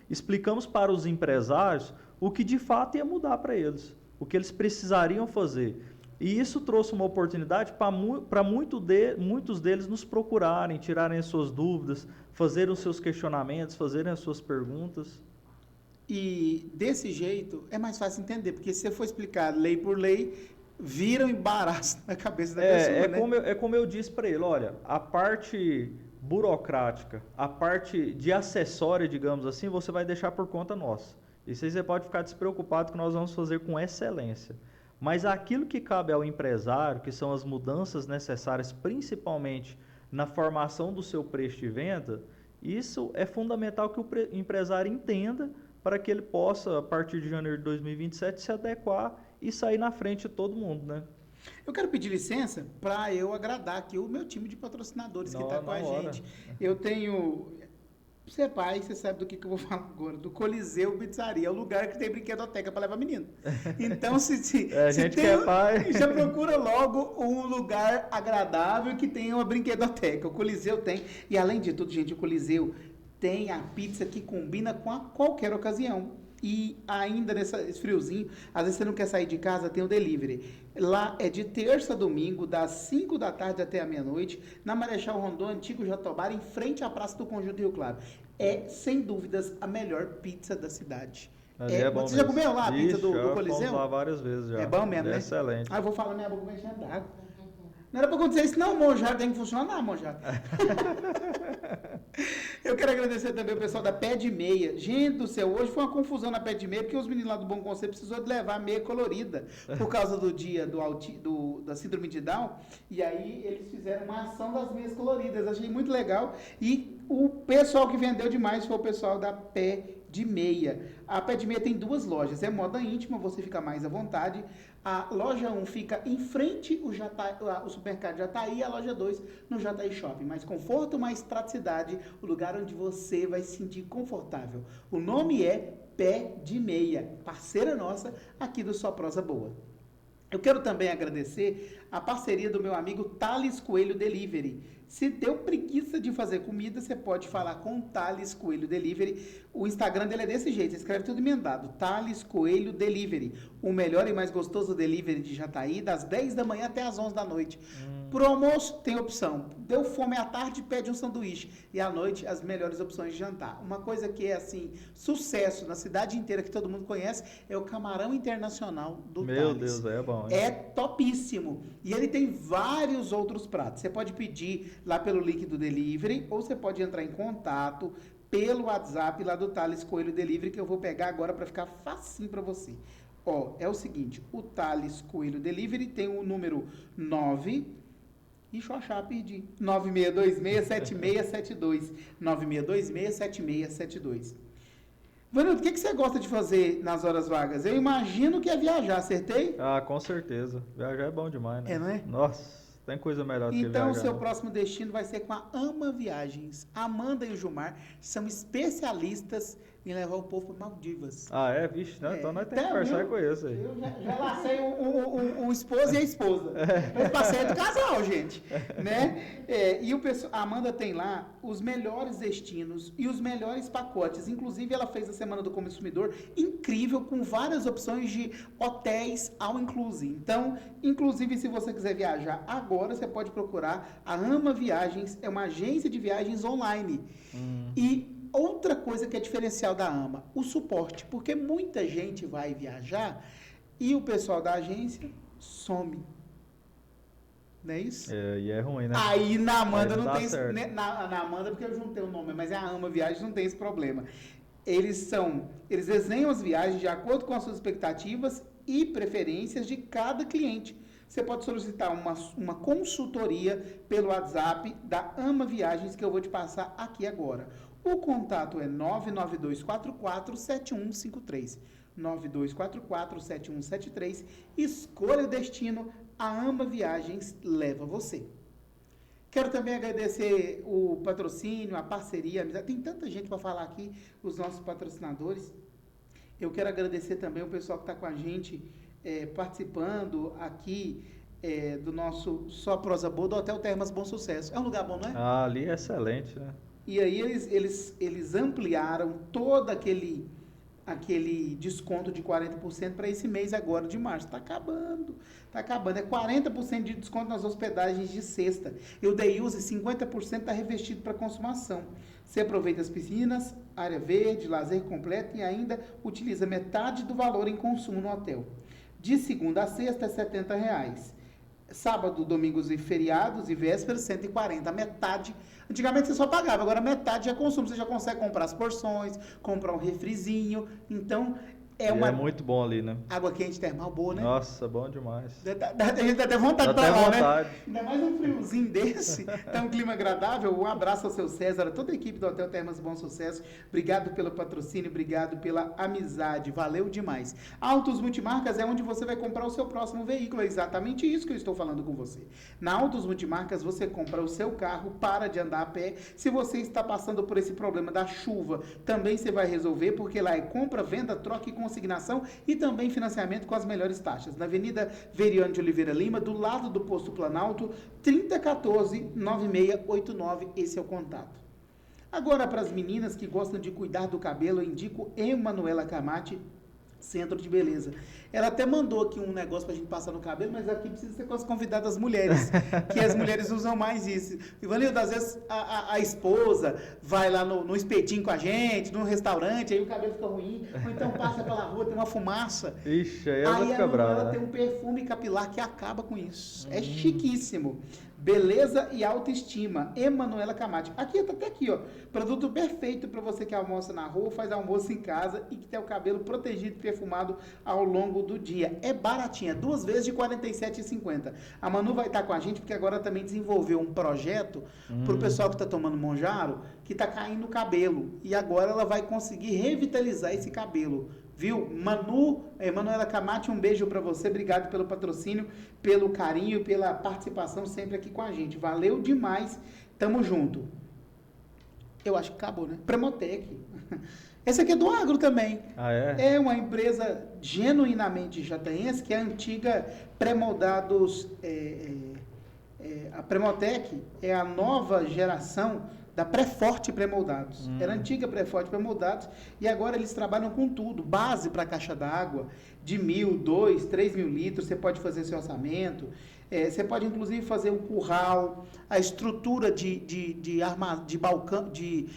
explicamos para os empresários o que de fato ia mudar para eles, o que eles precisariam fazer. E isso trouxe uma oportunidade para muitos deles nos procurarem, tirarem as suas dúvidas, fazerem os seus questionamentos, fazerem as suas perguntas. E desse jeito é mais fácil entender, porque se você for explicar lei por lei, vira um embaraço na cabeça da pessoa, né? Como eu disse para ele, olha, a parte burocrática, a parte de acessória, digamos assim, você vai deixar por conta nossa. Isso aí você pode ficar despreocupado que nós vamos fazer com excelência. Mas aquilo que cabe ao empresário, que são as mudanças necessárias, principalmente na formação do seu preço de venda, isso é fundamental que o empresário entenda para que ele possa, a partir de janeiro de 2027, se adequar e sair na frente de todo mundo, né? Eu quero pedir licença para eu agradar aqui o meu time de patrocinadores que está com a gente. Eu tenho... Você é pai, você sabe do que eu vou falar agora. Do Coliseu Pizzaria, é o lugar que tem brinquedoteca para levar menino. Então, a gente que é pai... Já procura logo um lugar agradável que tenha uma brinquedoteca. O Coliseu tem. E além de tudo, gente, o Coliseu tem a pizza que combina com qualquer ocasião. E ainda nesse friozinho, às vezes você não quer sair de casa, tem o delivery. Lá é de terça a domingo, das 5 da tarde até a meia-noite, na Marechal Rondon, Antigo Jatobá, em frente à Praça do Conjunto Rio Claro. É, sem dúvidas, a melhor pizza da cidade. Ali é bom você já mesmo. comeu lá a pizza do Já Coliseu? fomos lá várias vezes já. É bom mesmo, né? Excelente. Ah, eu vou falar minha boca vai encher d'água. Não era pra acontecer isso não, Monjá, tem que funcionar, Monjá. Eu quero agradecer também o pessoal da Pé de Meia. Gente do céu, hoje foi uma confusão na Pé de Meia, porque os meninos lá do Bom Conceito precisou de levar meia colorida, por causa do dia da síndrome de Down, e aí eles fizeram uma ação das meias coloridas, achei muito legal, e o pessoal que vendeu demais foi o pessoal da Pé de Meia. A Pé de Meia tem 2 lojas, é moda íntima, você fica mais à vontade. A loja 1 fica em frente o supermercado Jataí, e a loja 2 no Jataí Shopping. Mais conforto, mais praticidade, o lugar onde você vai se sentir confortável. O nome é Pé de Meia, parceira nossa aqui do Só Prosa Boa. Eu quero também agradecer a parceria do meu amigo Thales Coelho Delivery. Se deu preguiça de fazer comida, você pode falar com o Thales Coelho Delivery. O Instagram dele é desse jeito, você escreve tudo emendado. Thales Coelho Delivery. O melhor e mais gostoso delivery de Jataí, das 10 da manhã até as 11 da noite. Pro almoço, tem opção. Deu fome à tarde, pede um sanduíche. E à noite, as melhores opções de jantar. Uma coisa que é, assim, sucesso na cidade inteira, que todo mundo conhece, é o camarão internacional do Thales. Meu Deus, é bom, hein? É topíssimo. E ele tem vários outros pratos. Você pode pedir lá pelo link do delivery, ou você pode entrar em contato pelo WhatsApp lá do Thales Coelho Delivery, que eu vou pegar agora para ficar facinho para você. Ó, é o seguinte, o Thales Coelho Delivery tem o número 9... Deixa eu achar, perdi. 9626-7672. 9626-7672. Vanildo, o que você gosta de fazer nas horas vagas? Eu imagino que é viajar, acertei? Ah, com certeza. Viajar é bom demais, né? É, não é? Nossa, tem coisa melhor do que viajar. Então, o seu né? próximo destino vai ser com a Ama Viagens. A Amanda e o Gilmar são especialistas em levar o povo para Maldivas. Ah, é? Vixe, né? Então nós temos que conversar com isso aí. Eu já lacei o esposo e a esposa. Esse passeio é do casal, gente. Né? E a Amanda tem lá os melhores destinos e os melhores pacotes. Inclusive, ela fez a Semana do Consumidor incrível, com várias opções de hotéis all inclusive. Então, inclusive, se você quiser viajar agora, você pode procurar a Ama Viagens. É uma agência de viagens online. E outra coisa que é diferencial da AMA, o suporte, porque muita gente vai viajar e o pessoal da agência some. Não é isso? E é ruim, né? Aí na Amanda não tem certo. na Amanda, porque eu juntei o nome, mas é a AMA Viagens, não tem esse problema. Eles desenham as viagens de acordo com as suas expectativas e preferências de cada cliente. Você pode solicitar uma consultoria pelo WhatsApp da Ama Viagens, que eu vou te passar aqui agora. O contato é 992447153. 92447173. Escolha o destino, a Ama Viagens leva você. Quero também agradecer o patrocínio, a parceria, a amizade. Tem tanta gente para falar aqui, os nossos patrocinadores. Eu quero agradecer também o pessoal que está com a gente participando aqui do nosso Só Prosa Boa, do Hotel Termas Bom Sucesso. É um lugar bom, não é? Ah, ali é excelente, né? E aí eles ampliaram todo aquele desconto de 40% para esse mês agora de março. Está acabando. É 40% de desconto nas hospedagens de sexta. E o Day Use, 50% está revestido para consumação. Você aproveita as piscinas, área verde, lazer completo e ainda utiliza metade do valor em consumo no hotel. De segunda a sexta é R$70. Sábado, domingos e feriados e vésperas, R$140. Metade. Antigamente você só pagava, agora metade é consumo. Você já consegue comprar as porções, comprar um refrizinho. Então, é muito bom ali, né? Água quente termal boa, né? Nossa, bom demais. A gente dá até vontade Dá pra até lá, vontade. né? Ainda mais um friozinho desse. Tá um clima agradável. Um abraço ao seu César, a toda a equipe do Hotel Termas Bom Sucesso. Obrigado pelo patrocínio, obrigado pela amizade. Valeu demais. Autos Multimarcas é onde você vai comprar o seu próximo veículo. É exatamente isso que eu estou falando com você. Na Autos Multimarcas você compra o seu carro, para de andar a pé. Se você está passando por esse problema da chuva, também você vai resolver, porque lá é compra, venda, troca e consignação e também financiamento com as melhores taxas. Na Avenida Veriane de Oliveira Lima, do lado do Posto Planalto, 3014-9689, esse é o contato. Agora, para as meninas que gostam de cuidar do cabelo, eu indico Emanuela Camati, Centro de Beleza. Ela até mandou aqui um negócio pra gente passar no cabelo, mas aqui precisa ser com as convidadas mulheres, que as mulheres usam mais isso. Ivanildo, às vezes a esposa vai lá no espetinho com a gente, num restaurante, aí o cabelo fica ruim, ou então passa pela rua, tem uma fumaça. Ixi, aí ela fica brava. Ela tem um perfume capilar que acaba com isso. É chiquíssimo. Beleza e autoestima. Emanuela Camati. Aqui, tá até aqui, ó. Produto perfeito para você que almoça na rua, faz almoço em casa e que tem o cabelo protegido e perfumado ao longo do dia. É baratinha, 2 vezes de R$ 47,50. A Manu vai estar com a gente porque agora também desenvolveu um projeto para o pessoal que está tomando Monjaro, que está caindo o cabelo. E agora ela vai conseguir revitalizar esse cabelo. Viu? Emanuela Camati, um beijo para você, obrigado pelo patrocínio, pelo carinho, pela participação sempre aqui com a gente. Valeu demais, tamo junto. Eu acho que acabou, né? Premotec. Essa aqui é do agro também. Ah, é? É uma empresa genuinamente jataense, que é a antiga Premoldados. A Premotec é a nova geração da Pré-Forte Pré-Moldados. Era a antiga Pré-Forte Pré-Moldados e agora eles trabalham com tudo. Base para caixa d'água, de 1.000, 2.000, 3.000 litros, você pode fazer seu orçamento. Você pode, inclusive, fazer o curral, a estrutura de balcão, de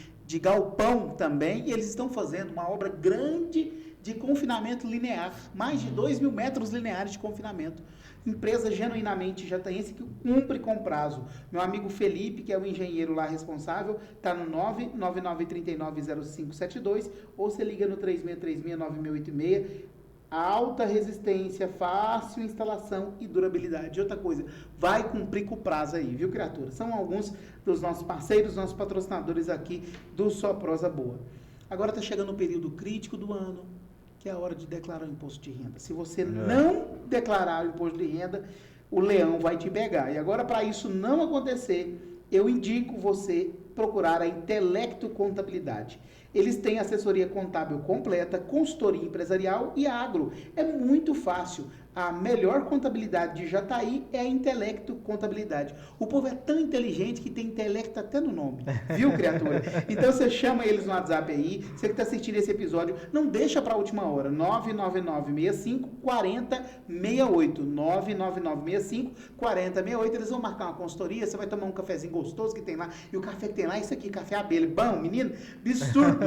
galpão também. E eles estão fazendo uma obra grande de confinamento linear. Mais de 2.000 metros lineares de confinamento. Empresa genuinamente jataense que cumpre com prazo. Meu amigo Felipe, que é o engenheiro lá responsável, está no 999390572 ou você liga no 36369686. Alta resistência, fácil instalação e durabilidade. Outra coisa, vai cumprir com o prazo aí, viu, criatura? São alguns dos nossos parceiros, nossos patrocinadores aqui do Só Prosa Boa. Agora está chegando o período crítico do ano, que é a hora de declarar o imposto de renda. Se você não declarar o imposto de renda, o leão vai te pegar. E agora, para isso não acontecer, eu indico você procurar a Intelecto Contabilidade. Eles têm assessoria contábil completa, consultoria empresarial e agro. É muito fácil. A melhor contabilidade de Jataí é a Intelecto Contabilidade. O povo é tão inteligente que tem intelecto até no nome. Viu, criatura? Então você chama eles no WhatsApp aí. Você que está assistindo esse episódio, não deixa para a última hora. 99965-4068. 99965-4068. Eles vão marcar uma consultoria. Você vai tomar um cafezinho gostoso que tem lá. E o café que tem lá é isso aqui, café abelha. Bom, menino, absurdo.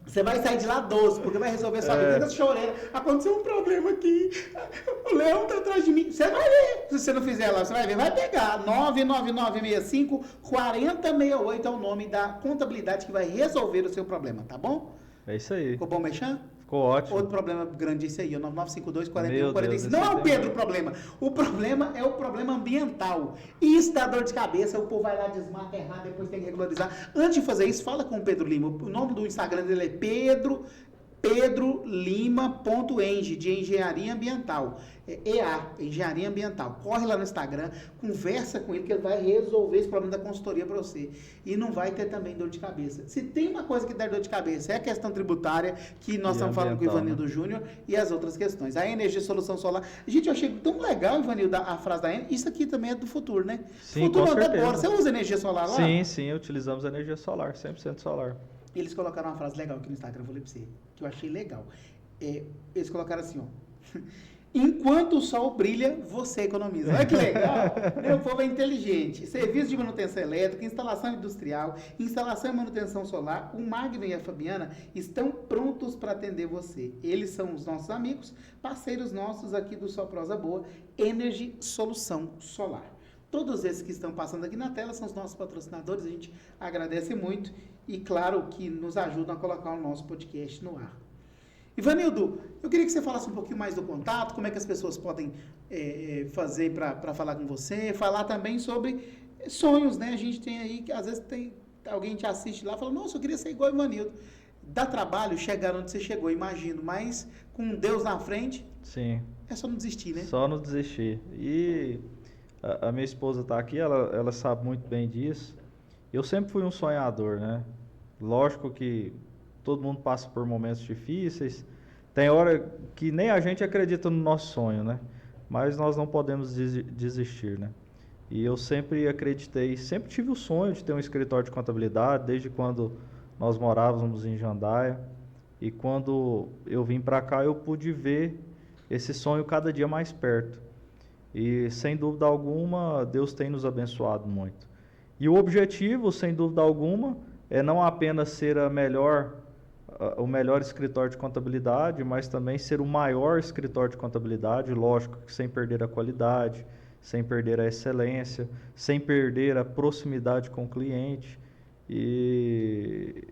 Você vai sair de lá doce, porque vai resolver sua vida das choreiras. Aconteceu um problema aqui. O leão tá atrás de mim. Você vai ver. Se você não fizer lá, você vai ver. Vai pegar. 99965-4068 é o nome da contabilidade que vai resolver o seu problema, tá bom? É isso aí. Ficou bom, Mechan? Ficou ótimo. Outro problema grande esse aí, o 9952-4145. Não é o Pedro o problema. O problema é o problema ambiental. Isso dá dor de cabeça. O povo vai lá, desmata errado, depois tem que regularizar. Antes de fazer isso, fala com o Pedro Lima. O nome do Instagram dele é pedrolima.eng, de engenharia ambiental. EA, engenharia ambiental. Corre lá no Instagram, conversa com ele que ele vai resolver esse problema da consultoria para você. E não vai ter também dor de cabeça. Se tem uma coisa que dá dor de cabeça, é a questão tributária, que nós estamos falando com o Ivanildo Júnior, e as outras questões. A energia solução solar. Gente, eu achei tão legal, Ivanildo, a frase da Enel. Isso aqui também é do futuro, né? Sim, futuro com certeza. Agora. Você usa energia solar lá? Sim, utilizamos energia solar, 100% solar. Eles colocaram uma frase legal aqui no Instagram, eu vou ler pra você, que eu achei legal. Eles colocaram assim, ó. Enquanto o sol brilha, você economiza. Olha que legal. Meu povo é inteligente. Serviço de manutenção elétrica, instalação industrial, instalação e manutenção solar, o Magno e a Fabiana estão prontos para atender você. Eles são os nossos amigos, parceiros nossos aqui do Só Prosa Boa, Energy Solução Solar. Todos esses que estão passando aqui na tela são os nossos patrocinadores, a gente agradece muito e, claro, que nos ajudam a colocar o nosso podcast no ar. Ivanildo, eu queria que você falasse um pouquinho mais do contato, como é que as pessoas podem fazer para falar com você, falar também sobre sonhos, né? A gente tem aí, que às vezes alguém te assiste lá e fala, nossa, eu queria ser igual o Ivanildo. Dá trabalho chegar onde você chegou, imagino, mas com Deus na frente, sim, é só não desistir, né? Só não desistir. E a minha esposa está aqui, ela sabe muito bem disso. Eu sempre fui um sonhador, né? Lógico que todo mundo passa por momentos difíceis. Tem hora que nem a gente acredita no nosso sonho, né? Mas nós não podemos desistir, né? E eu sempre acreditei, sempre tive o sonho de ter um escritório de contabilidade, desde quando nós morávamos em Jandaia. E quando eu vim para cá, eu pude ver esse sonho cada dia mais perto. E, sem dúvida alguma, Deus tem nos abençoado muito. E o objetivo, sem dúvida alguma, é não apenas ser o melhor escritório de contabilidade, mas também ser o maior escritório de contabilidade, lógico que sem perder a qualidade, sem perder a excelência, sem perder a proximidade com o cliente. E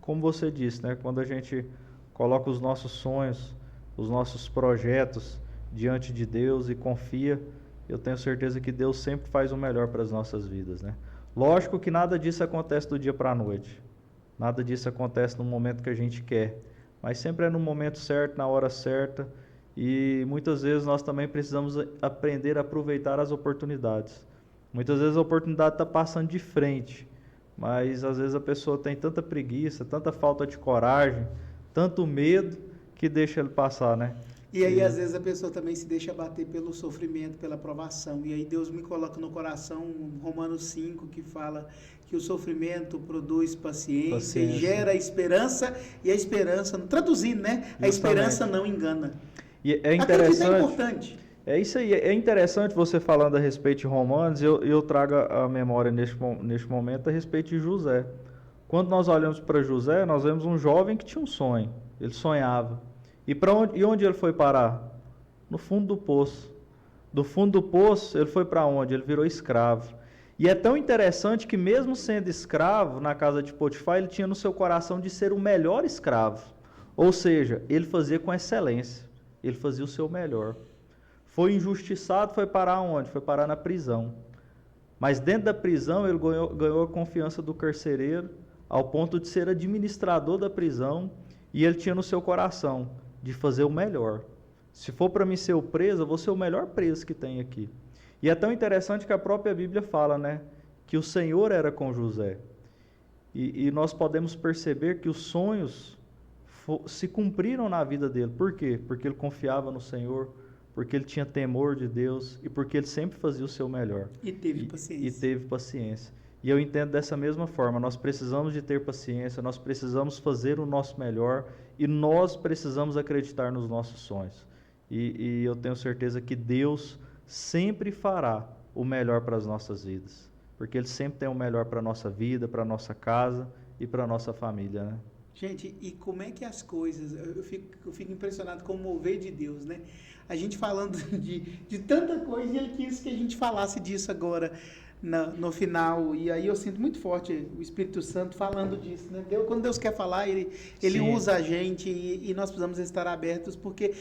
como você disse, né, quando a gente coloca os nossos sonhos, os nossos projetos diante de Deus e confia, eu tenho certeza que Deus sempre faz o melhor para as nossas vidas, né? Lógico que nada disso acontece do dia para a noite. Nada disso acontece no momento que a gente quer, mas sempre é no momento certo, na hora certa, e muitas vezes nós também precisamos aprender a aproveitar as oportunidades. Muitas vezes a oportunidade está passando de frente, mas às vezes a pessoa tem tanta preguiça, tanta falta de coragem, tanto medo que deixa ele passar, né? E aí, às vezes, a pessoa também se deixa abater pelo sofrimento, pela provação. E aí Deus me coloca no coração Romanos 5, que fala que o sofrimento produz paciência. E gera esperança, e a esperança, traduzindo, né? Justamente. A esperança não engana. E é interessante. É importante. É isso aí, é interessante você falando a respeito de Romanos, eu trago a memória neste momento a respeito de José. Quando nós olhamos para José, nós vemos um jovem que tinha um sonho, ele sonhava. E onde ele foi parar? No fundo do poço. Do fundo do poço, ele foi para onde? Ele virou escravo. E é tão interessante que mesmo sendo escravo na casa de Potifar, ele tinha no seu coração de ser o melhor escravo. Ou seja, ele fazia com excelência, ele fazia o seu melhor. Foi injustiçado, foi parar onde? Foi parar na prisão. Mas dentro da prisão ele ganhou a confiança do carcereiro, ao ponto de ser administrador da prisão, e ele tinha no seu coração de fazer o melhor. Se for para mim ser o preso, eu vou ser o melhor preso que tem aqui. E é tão interessante que a própria Bíblia fala, né, que o Senhor era com José. E nós podemos perceber que os sonhos se cumpriram na vida dele. Por quê? Porque ele confiava no Senhor, porque ele tinha temor de Deus e porque ele sempre fazia o seu melhor. E teve paciência. E teve paciência. E eu entendo dessa mesma forma, nós precisamos de ter paciência, nós precisamos fazer o nosso melhor e nós precisamos acreditar nos nossos sonhos. E eu tenho certeza que Deus sempre fará o melhor para as nossas vidas, porque Ele sempre tem o melhor para a nossa vida, para a nossa casa e para a nossa família, né? Gente, e como é que as coisas... Eu fico impressionado com o mover de Deus, né? A gente falando de tanta coisa e Ele quis que a gente falasse disso agora no final. E aí eu sinto muito forte o Espírito Santo falando disso, né? Quando Deus quer falar, Ele usa a gente e nós precisamos estar abertos, porque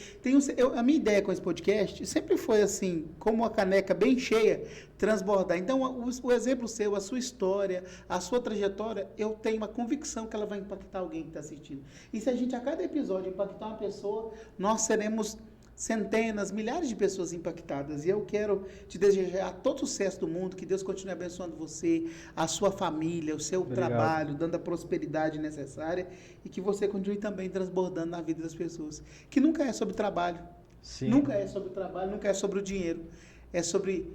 a minha ideia com esse podcast sempre foi assim, como uma caneca bem cheia, transbordar. Então, o exemplo seu, a sua história, a sua trajetória, eu tenho uma convicção que ela vai impactar alguém que está assistindo. E se a gente, a cada episódio, impactar uma pessoa, nós seremos centenas, milhares de pessoas impactadas. E eu quero te desejar todo o sucesso do mundo, que Deus continue abençoando você, a sua família, o seu trabalho, dando a prosperidade necessária, e que você continue também transbordando na vida das pessoas. Que nunca é sobre trabalho. Sim. Nunca é sobre trabalho, nunca é sobre o dinheiro. É sobre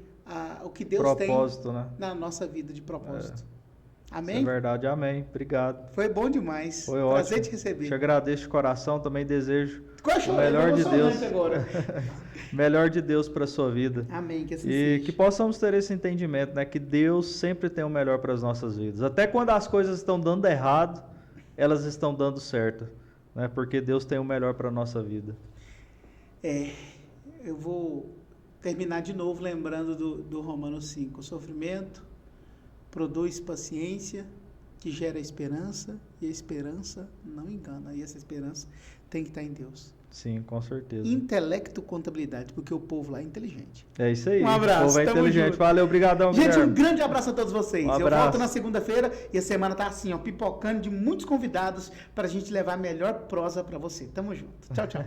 o que Deus propósito, tem, né, na nossa vida de propósito. Amém? Isso é verdade, amém. Obrigado. Foi bom demais. Foi prazer ótimo. Te receber. Te agradeço de coração, também desejo o melhor de Deus. Agora. Melhor de Deus para a sua vida. Amém, que assim E seja. que possamos ter esse entendimento, né? Que Deus sempre tem o melhor para as nossas vidas. Até quando as coisas estão dando errado, elas estão dando certo, né? Porque Deus tem o melhor para a nossa vida. Eu vou terminar de novo lembrando do Romanos 5. O sofrimento produz paciência, que gera esperança, e a esperança não engana. E essa esperança tem que estar em Deus. Sim, com certeza. Intelecto, contabilidade, porque o povo lá é inteligente. É isso aí. Um abraço. O povo é inteligente. Junto. Valeu, obrigadão, gente, Guilherme. Um grande abraço a todos vocês. Um Eu abraço. volto na segunda-feira e a semana tá assim, ó, pipocando de muitos convidados para a gente levar a melhor prosa para você. Tamo junto. Tchau, tchau.